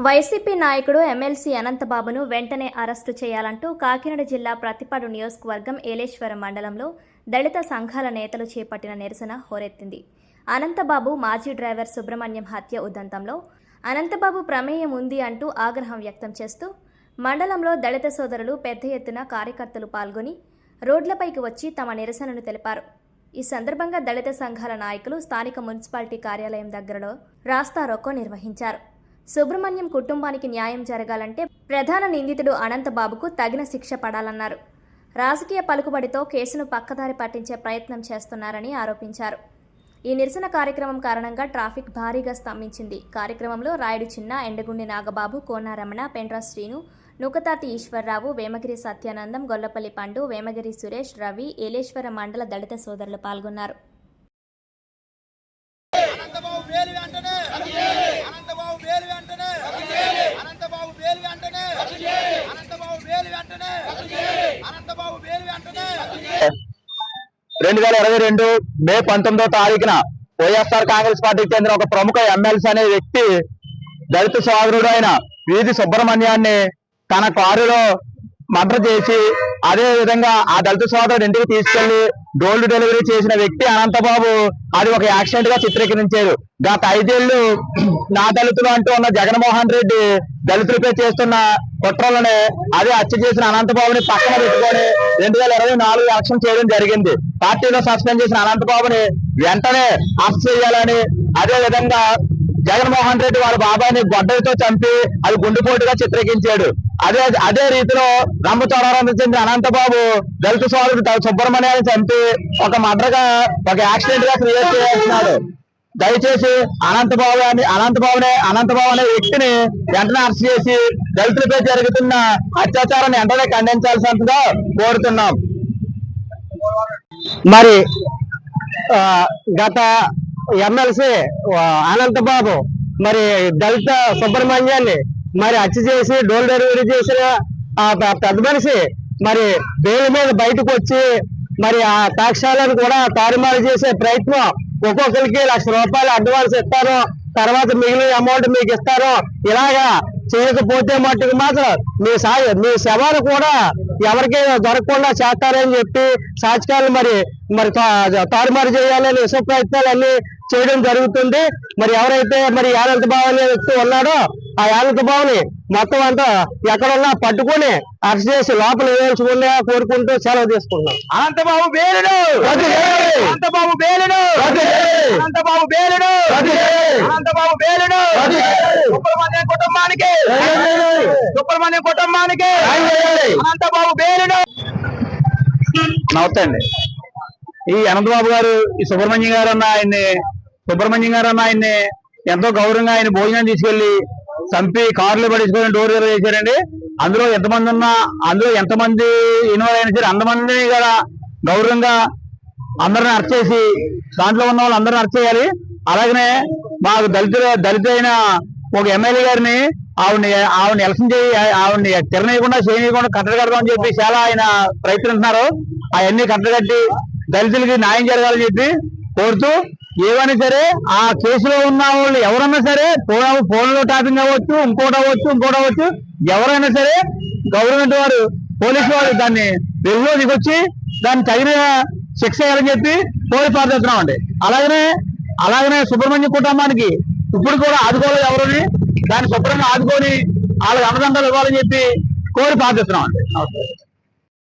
YCP నాయకుడు MLC అనంతబాబును వెంటనే arrest చేయాలంటూ కాకినాడ జిల్లా ప్రతిపాడు నియోజకవర్గం ఏలేశ్వరం మండలంలో దళిత సంఘాల నేతలు చేపట్టిన నిరసన హోరెత్తింది. అనంతబాబు మాజీ డ్రైవర్ సుబ్రహ్మణ్యం హత్య ఉదంతంలో అనంతబాబు ప్రమేయం ఉంది అంటూ ఆగ్రహం వ్యక్తం చేస్తూ మండలంలో దళిత సోదరులు పెద్ద ఎత్తున కార్యకర్తలు పాల్గొని రోడ్లపైకి వచ్చి తమ నిరసనను తెలిపారు. ఈ సందర్భంగా దళిత సంఘాల నాయకులు స్థానిక మున్సిపాలిటీ కార్యాలయం దగ్గరలో రాస్తారోకో నిర్వహించారు. సుబ్రహ్మణ్యం కుటుంబానికి న్యాయం జరగాలంటే ప్రధాన నిందితుడు అనంతబాబుకు తగిన శిక్ష పడాలన్నారు. రాజకీయ పలుకుబడితో కేసును పక్కదారి పట్టించే ప్రయత్నం చేస్తున్నారని ఆరోపించారు. ఈ నిరసన కార్యక్రమం కారణంగా ట్రాఫిక్ భారీగా స్తంభించింది. కార్యక్రమంలో రాయుడు చిన్న, ఎండగుండి నాగబాబు, కోనారమణ, పెండ్రా శ్రీను, నుకతాతి ఈశ్వర్రావు, వేమగిరి సత్యానందం, గొల్లపల్లి పండు, వేమగిరి సురేష్, రవి, ఏలేశ్వర మండల దళిత సోదరులు పాల్గొన్నారు. మే 19వ తారీఖున వైఎస్ఆర్ కాంగ్రెస్ పార్టీకి చెందిన ఒక ప్రముఖ ఎమ్మెల్సీ అనే వ్యక్తి దళిత సోదరుడు అయిన వీధి సుబ్రహ్మణ్యాన్ని తన కారులో మర్డర్ చేసి అదే విధంగా ఆ దళిత సోదరుడు ఇంటికి తీసుకెళ్లి డోర్ డెలివరీ చేసిన వ్యక్తి అనంతబాబు అది ఒక యాక్సిడెంట్ గా చిత్రీకరించారు. గత 5 ఏళ్లు నా దళితులు అంటూ ఉన్న జగన్మోహన్ రెడ్డి దళితులపై చేస్తున్న కుట్రలని అదే హత్య చేసిన అనంతబాబుని పక్కన పెట్టుకొని 2024 ఎలక్షన్ చేయడం జరిగింది. పార్టీలో సస్పెండ్ చేసిన అనంతబాబుని వెంటనే అరెస్ట్ చేయాలని, అదే విధంగా జగన్మోహన్ రెడ్డి వాళ్ళ బాబాయిని గొడ్డలతో చంపి అది గుండెపోటుగా చిత్రీకరించాడు. అదే రీతిలో రంపచోడవరం చెందిన అనంతబాబు దళిత సోదరుడు సుబ్రహ్మణ్యాన్ని చంపి ఒక మర్డర్గా ఒక యాక్సిడెంట్ గా క్రియేట్ చేస్తున్నాడు. దయచేసి అనంతబాబు అనే వ్యక్తిని వెంటనే అరెస్ట్ చేసి దళితులపై జరుగుతున్న అత్యాచారాన్ని వెంటనే ఖండించాల్సిందిగా కోరుతున్నాం. మరి గత ఎమ్మెల్సీ అనంతబాబు మరి దళిత సుబ్రహ్మణ్యాన్ని మరి హత్య చేసి డోర్ డెలివరీ చేసిన పెద్ద మనిషి మరి బెయిల్ మీద బయటకు వచ్చి మరి ఆ సాక్ష్యాలను కూడా తారుమారు చేసే ప్రయత్నం, ఒక్కొక్కరికి ₹1,00,000 అడ్వాన్స్ ఇస్తారు, తర్వాత మిగిలిన అమౌంట్ మీకు ఇస్తారు, ఇలాగా చేయకపోతే మట్టుకు మాత్రం మీ శవాలు కూడా ఎవరికి దొరకకుండా చేస్తారని చెప్పి సాక్ష్యాలు మరి తారుమారు చేయాలని విష ప్రయత్నాలు అన్ని చేయడం జరుగుతుంది. మరి ఎవరైతే మరి అనంతబాబు అనే వ్యక్తి ఉన్నాడో ఆ అనంతబాబుని మొత్తం అంతా ఎక్కడున్నా పట్టుకుని అరెస్ట్ చేసి లోపల వేయించుకునే కోరుకుంటూ సెలవు తీసుకుంటున్నాం. అనంతబాబు బెయిలును, అనంతబాబు బెయిలును, అనంతబాబు బెయిలును, అనంతబాబు బెయిలును, సుబ్రహ్మణ్యం కుటుంబానికి, సుబ్రహ్మణ్యం కుటుంబానికి అనంతబాబు బెయిలును. నమస్తే అండి. ఈ అనంతబాబు గారు, ఈ సుబ్రహ్మణ్యం గారు అన్న ఆయన్ని ఎంతో గౌరవంగా ఆయన భోజనం తీసుకెళ్లి చంపి కారులో పడేసుకొని డోర్ డెలివరీ చేశారండి. అందులో ఎంతమంది ఇన్వాల్వ్ అయినా సరే అంతమందిని కూడా గౌరవంగా అందరిని అరెస్ట్ చేసి దాంట్లో ఉన్న వాళ్ళు అందరిని అరెస్ట్ చేయాలి. అలాగనే మాకు దళితులైన ఒక ఎమ్మెల్యే గారిని ఆవిడని ఎలక్షన్ ఆవిడని తిరగనీయకుండా చేయనీయకుండా కట్టడి కడదామని చెప్పి చాలా ఆయన ప్రయత్నిస్తున్నారు. అవన్నీ కట్టగట్టి దళితులకి న్యాయం జరగాలని చెప్పి కోరుతూ, ఏవైనా సరే ఆ కేసులో ఉన్న వాళ్ళు ఎవరన్నా సరే ఫోన్లో టాపింగ్ అవ్వచ్చు, ఇంకోటి అవ్వచ్చు, ఎవరైనా సరే గవర్నమెంట్ వారు, పోలీసు వారు దాన్ని వెలుగులో దిగొచ్చి దాన్ని తగిన శిక్ష వేయాలని చెప్పి కోరి ప్రార్థిస్తున్నామండి. అలాగనే సుబ్రహ్మణ్యం కుటుంబానికి ఇప్పుడు కూడా ఆదుకోవాలి, ఎవరిని దాన్ని శుభ్రంగా ఆదుకొని వాళ్ళకి అన్నదండలు ఇవ్వాలని చెప్పి కోరి ప్రార్థిస్తున్నామండి.